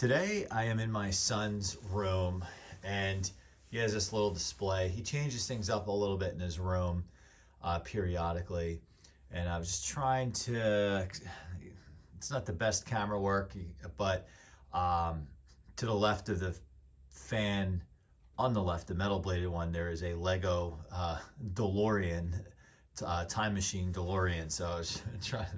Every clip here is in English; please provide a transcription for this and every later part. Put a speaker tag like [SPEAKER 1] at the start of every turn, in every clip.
[SPEAKER 1] Today I am in my son's room and he has this little display. He changes things up a little bit in his room periodically. And I was just trying to, it's not the best camera work, but to the left of the fan, on the left, the metal bladed one, there is a Lego DeLorean, time machine DeLorean. So I was trying to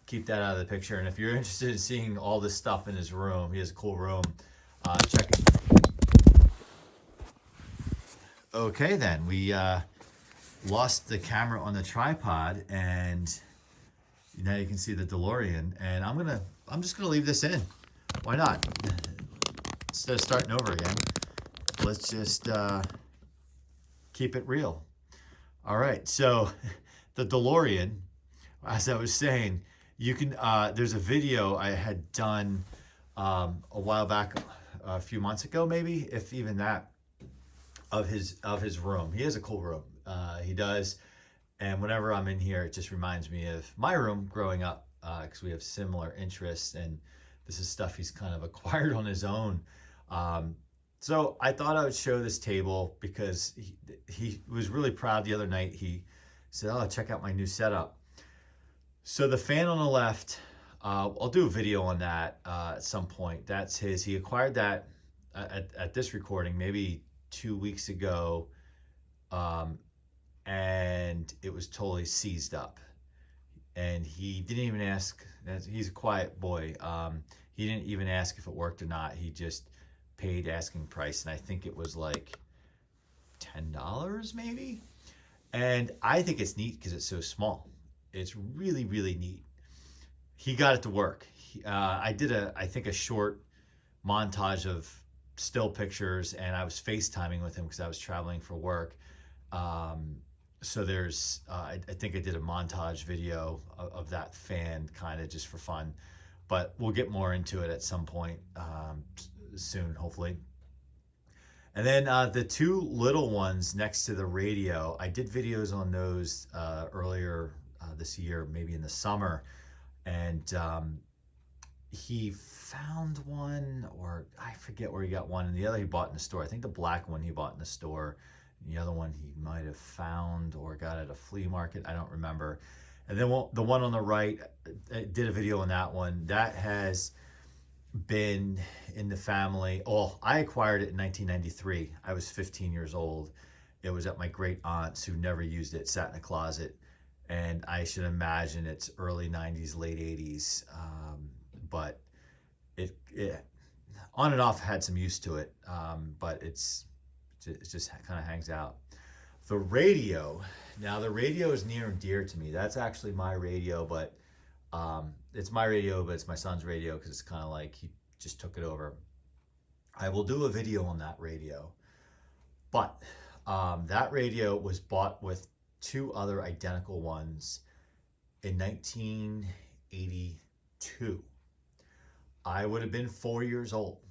[SPEAKER 1] keep that out of the picture. And if you're interested in seeing all this stuff in his room, he has a cool room, check it. Okay, then we lost the camera on the tripod, and now you can see the DeLorean. And I'm just gonna leave this in. Why not? Instead of starting over again, let's just keep it real. All right, so the DeLorean, as I was saying, you can, there's a video I had done a while back, a few months ago maybe, if even that, of his room. He has a cool room. He does. And whenever I'm in here, it just reminds me of my room growing up, because we have similar interests, and this is stuff he's kind of acquired on his own. So I thought I would show this table because he was really proud the other night. He said, "Oh, check out my new setup." So the fan on the left, I'll do a video on that at some point. That's his. He acquired that at this recording maybe 2 weeks ago, and it was totally seized up. And he didn't even ask. He's a quiet boy. He didn't even ask if it worked or not. He just paid asking price, and I think it was like $10 maybe. And I think it's neat because it's so small. It's really, really neat. He got it to work. I did I think a short montage of still pictures, and I was FaceTiming with him because I was traveling for work. So there's, I think I did a montage video of that fan, kind of just for fun, but we'll get more into it at some point soon, hopefully. And then the two little ones next to the radio, I did videos on those earlier this year, maybe in the summer, and he found one, or I forget where he got one, and the other he bought in the store. I think the black one he bought in the store, and the other one he might have found or got at a flea market, I don't remember. And then the one on the right, I did a video on that one. That has been in the family. Oh, I acquired it in 1993. I was 15 years old. It was at my great aunt's, who never used it, sat in a closet, and I should imagine it's early 90s, late 80s. But it on and off had some use to it, but it just kind of hangs out. The radio, now the radio is near and dear to me. That's actually my radio, but it's my radio, but it's my son's radio because it's kind of like he just took it over. I will do a video on that radio, but that radio was bought with two other identical ones in 1982. I would have been 4 years old.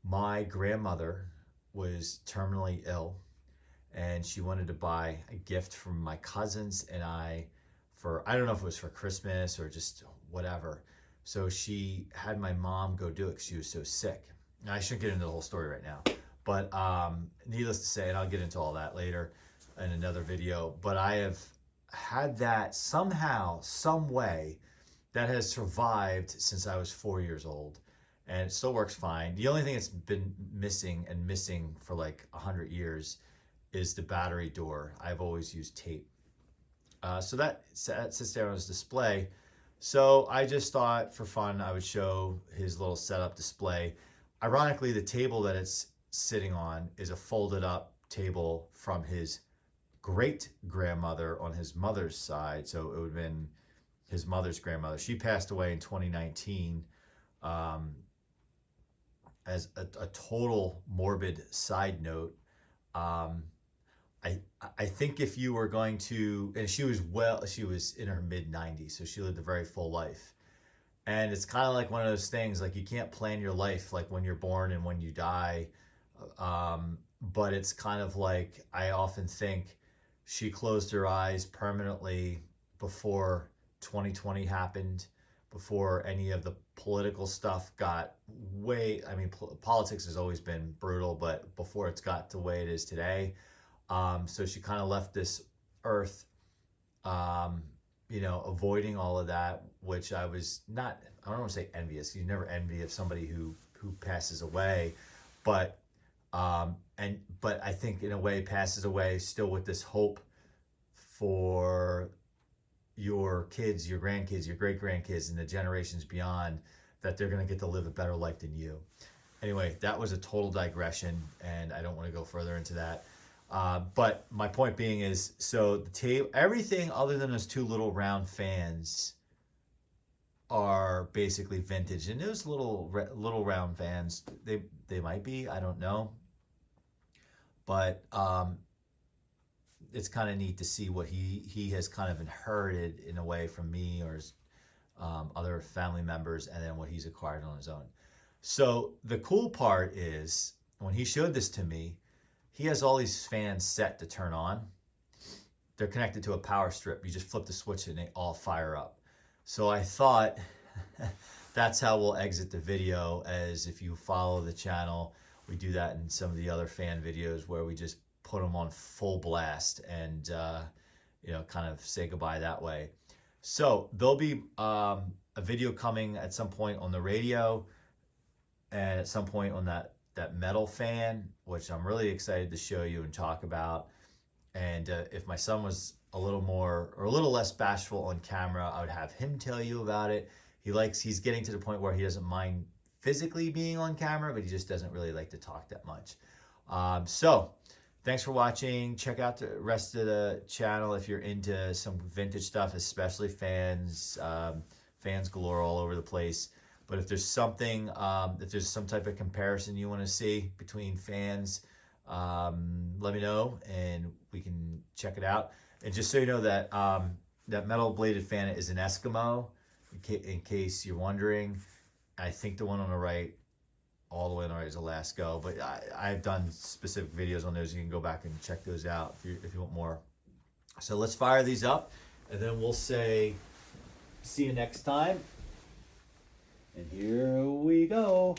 [SPEAKER 1] My grandmother was terminally ill, and she wanted to buy a gift from my cousins and I don't know if it was for Christmas or just whatever. So she had my mom go do it because she was so sick. Now, I shouldn't get into the whole story right now, but needless to say, and I'll get into all that later in another video, but I have had that somehow, some way, that has survived since I was 4 years old, and it still works fine. The only thing that's been missing for like 100 years is the battery door. I've always used tape. So that sits there on his display. So I just thought for fun I would show his little setup display. Ironically, the table that it's sitting on is a folded up table from his great grandmother on his mother's side. So it would have been his mother's grandmother. She passed away in 2019. As a total morbid side note, I think if you were going to, and she was in her mid-90s, so she lived a very full life. And it's kind of like one of those things, like you can't plan your life, like when you're born and when you die. But it's kind of like, I often think she closed her eyes permanently before 2020 happened, before any of the political stuff got way, I mean, politics has always been brutal, but before it's got to the way it is today. So she kind of left this earth, you know, avoiding all of that, which I was not, I don't want to say envious. You never envy of somebody who passes away, but but I think in a way passes away still with this hope for your kids, your grandkids, your great grandkids, and the generations beyond, that they're going to get to live a better life than you. Anyway, that was a total digression, and I don't want to go further into that. But my point being is, so the table, everything other than those two little round fans are basically vintage, and those little round fans, they might be, I don't know, but it's kind of neat to see what he has kind of inherited in a way from me or his other family members, and then what he's acquired on his own. So the cool part is, when he showed this to me, he has all these fans set to turn on. They're connected to a power strip. You just flip the switch and they all fire up. So I thought that's how we'll exit the video, as if you follow the channel, we do that in some of the other fan videos where we just put them on full blast and you know, kind of say goodbye that way. So there'll be a video coming at some point on the radio, and at some point on that metal fan, which I'm really excited to show you and talk about. And if my son was a little more or a little less bashful on camera, I would have him tell you about it. He's getting to the point where he doesn't mind physically being on camera, but he just doesn't really like to talk that much. So thanks for watching. Check out the rest of the channel if you're into some vintage stuff, especially fans, fans galore all over the place. But if there's something, if there's some type of comparison you want to see between fans, let me know and we can check it out. And just so you know that that metal bladed fan is an Eskimo, in case you're wondering. I think the one on the right, all the way on the right, is a Lasco, but I've done specific videos on those. You can go back and check those out if you want more. So let's fire these up, and then we'll say see you next time. And here we go.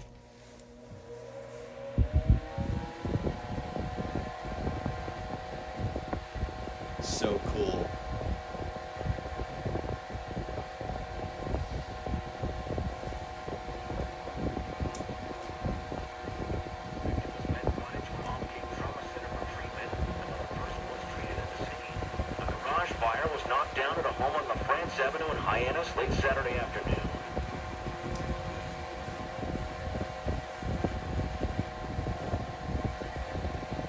[SPEAKER 1] So